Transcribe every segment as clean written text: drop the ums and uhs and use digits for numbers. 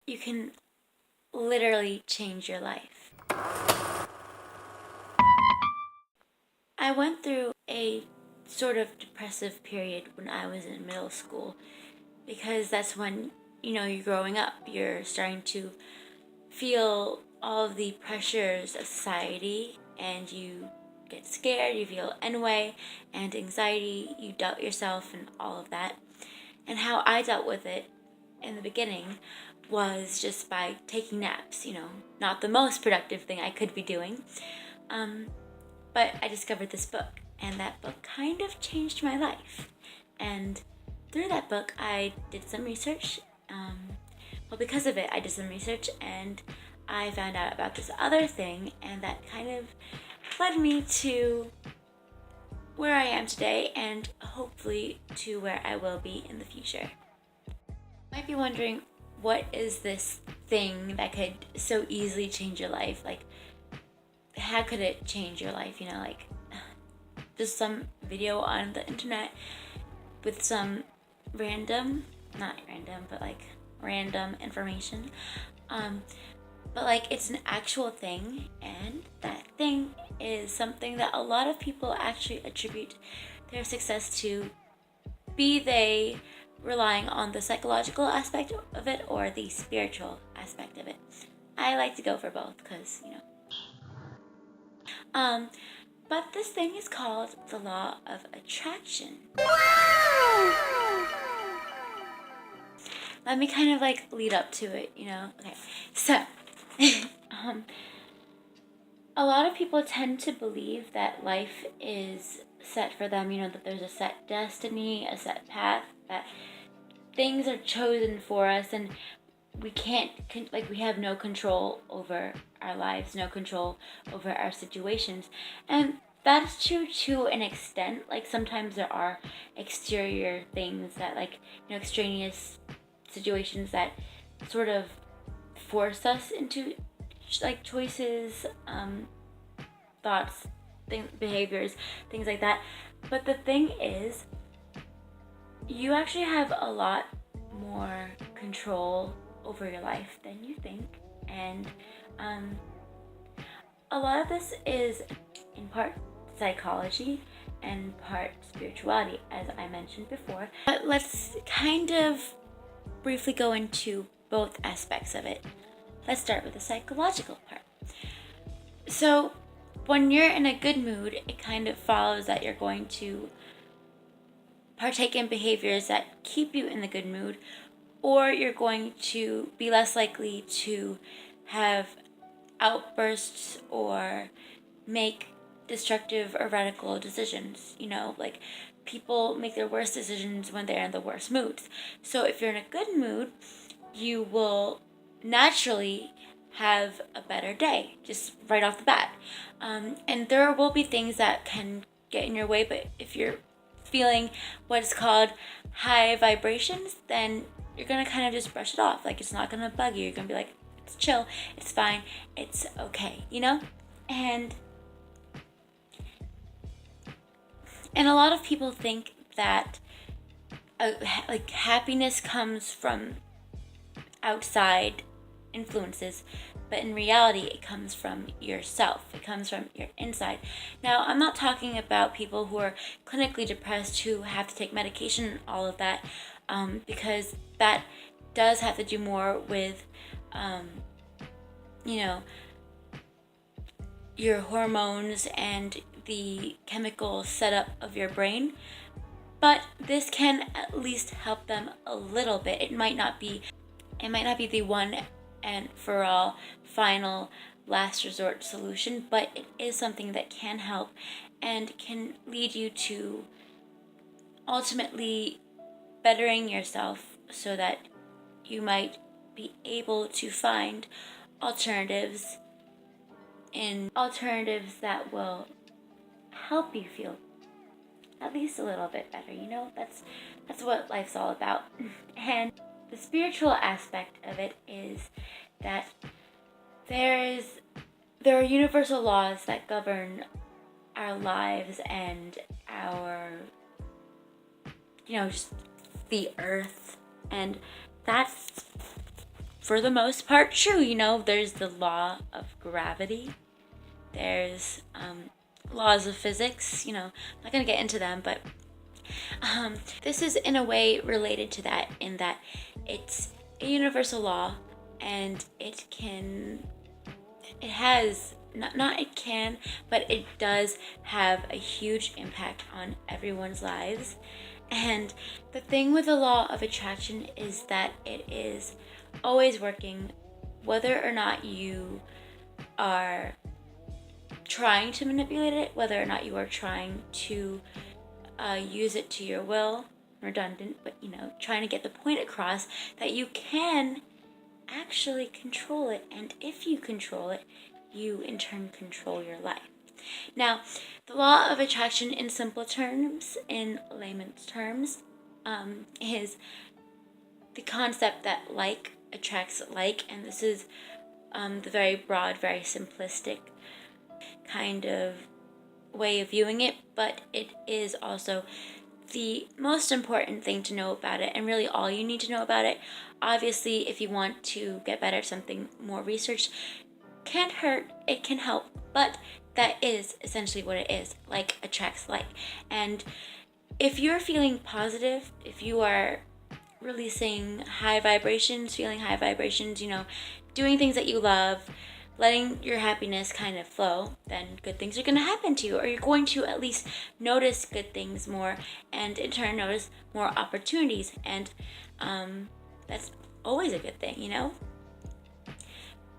you can literally change your life. I went through a sort of depressive period when I was in middle school because that's when, you're growing up. You're starting to feel all of the pressures of society and you get scared, you feel envy and anxiety, you doubt yourself and all of that. And how I dealt with it in the beginning was just by taking naps, not the most productive thing I could be doing. But I discovered this book, and that book kind of changed my life. And through that book, I did some research. Because of it, I did some research and I found out about this other thing, and that kind of led me to where I am today and hopefully to where I will be in the future. You might be wondering, what is this thing that could so easily change your life? Like, how could it change your life? Just some video on the internet with some random information. But it's an actual thing, and that thing is something that a lot of people actually attribute their success to, be they relying on the psychological aspect of it or the spiritual aspect of it. I like to go for both because, But this thing is called the law of attraction. Let me kind of lead up to it, Okay, so a lot of people tend to believe that life is set for them, that there's a set destiny, a set path, that things are chosen for us, and we can't, we have no control over our lives, no control over our situations. And that's true to an extent. Sometimes there are exterior things that, extraneous situations that sort of force us into choices, thoughts, behaviors, things like that. But the thing is, you actually have a lot more control over your life than you think, and a lot of this is in part psychology and part spirituality, as I mentioned before. But let's kind of briefly go into both aspects of it. Let's start with the psychological part. So when you're in a good mood, it kind of follows that you're going to partake in behaviors that keep you in the good mood, or you're going to be less likely to have outbursts or make destructive or radical decisions. People make their worst decisions when they're in the worst moods. So if you're in a good mood, you will naturally have a better day, just right off the bat. And there will be things that can get in your way, but if you're feeling what's called high vibrations, then you're gonna kind of just brush it off. It's not gonna bug you. You're gonna be like, it's chill, it's fine, it's okay, And a lot of people think that happiness comes from outside influences, but in reality it comes from yourself. It comes from your inside. Now, I'm not talking about people who are clinically depressed who have to take medication and all of that, because that does have to do more with your hormones and the chemical setup of your brain. But this can at least help them a little bit. It might not be the one and for all final last resort solution, but it is something that can help and can lead you to ultimately bettering yourself so that you might be able to find alternatives that will help you feel at least a little bit better. That's what life's all about. And the spiritual aspect of it is that there are universal laws that govern our lives and our, just the earth, and that's for the most part true. You know, there's the law of gravity, there's laws of physics, you know, I'm not gonna get into them, but this is in a way related to that, in that it's a universal law, and it has, not it can, but it does have a huge impact on everyone's lives. And the thing with the law of attraction is that it is always working, whether or not you are trying to manipulate it, whether or not you are trying to use it to your will. Redundant, but you know, trying to get the point across that you can actually control it, and if you control it, you in turn control your life. Now, the law of attraction in simple terms, in layman's terms, is the concept that like attracts like, and this is the very broad, very simplistic kind of way of viewing it, but it is also the most important thing to know about it, and really all you need to know about it. Obviously, if you want to get better at something, more research can't hurt, it can help, but that is essentially what it is. Like attracts like. And if you're feeling positive, if you are releasing high vibrations, feeling high vibrations, you know, doing things that you love, letting your happiness kind of flow, then good things are going to happen to you, or you're going to at least notice good things more, and in turn notice more opportunities, and that's always a good thing, you know.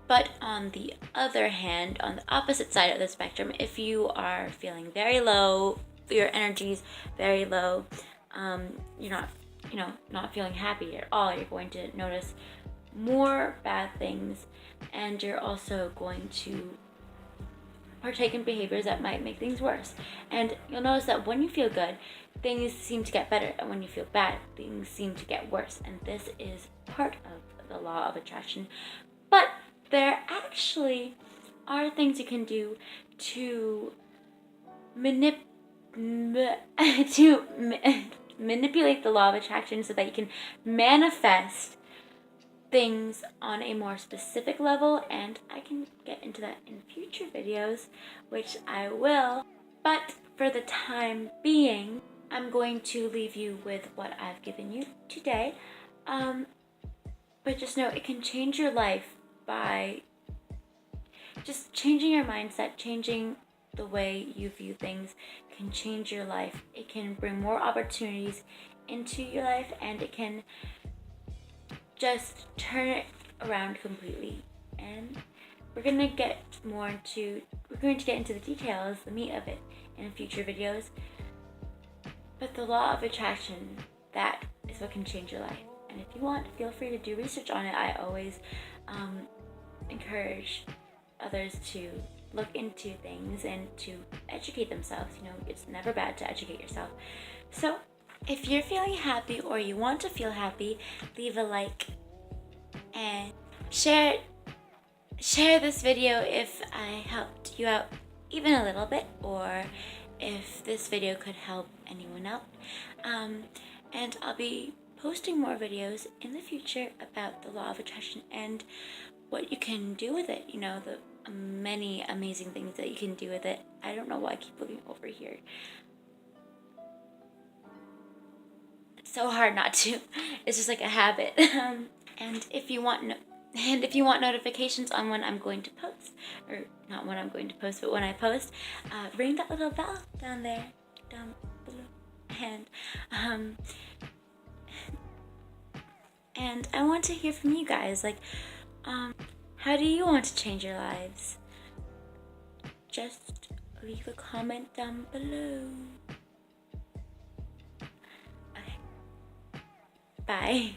But on the other hand, on the opposite side of the spectrum, if you are feeling very low, your energy's very low, you're not, you know, not feeling happy at all, you're going to notice more bad things, and you're also going to partake in behaviors that might make things worse. And you'll notice that when you feel good, things seem to get better, and when you feel bad, things seem to get worse. And this is part of the law of attraction. But there actually are things you can do to manipulate the law of attraction so that you can manifest things on a more specific level, and I can get into that in future videos, which I will. But for the time being, I'm going to leave you with what I've given you today. But just know it can change your life by just changing your mindset, changing the way you view things can change your life. It can bring more opportunities into your life, and it can just turn it around completely. And we're going to get into the details, the meat of it, in future videos. But the law of attraction, that is what can change your life. And if you want, feel free to do research on it. I always encourage others to look into things and to educate themselves. You know, it's never bad to educate yourself. So if you're feeling happy, or you want to feel happy, leave a like and share this video if I helped you out even a little bit, or if this video could help anyone out. And I'll be posting more videos in the future about the law of attraction and what you can do with it. You know, the many amazing things that you can do with it. I don't know why I keep looking over here. It's so hard not to. It's just like a habit. And if you want notifications on when I'm going to post, or not when I'm going to post, but when I post, ring that little bell down there, down below. And I want to hear from you guys. Like, how do you want to change your lives? Just leave a comment down below. Okay. Bye.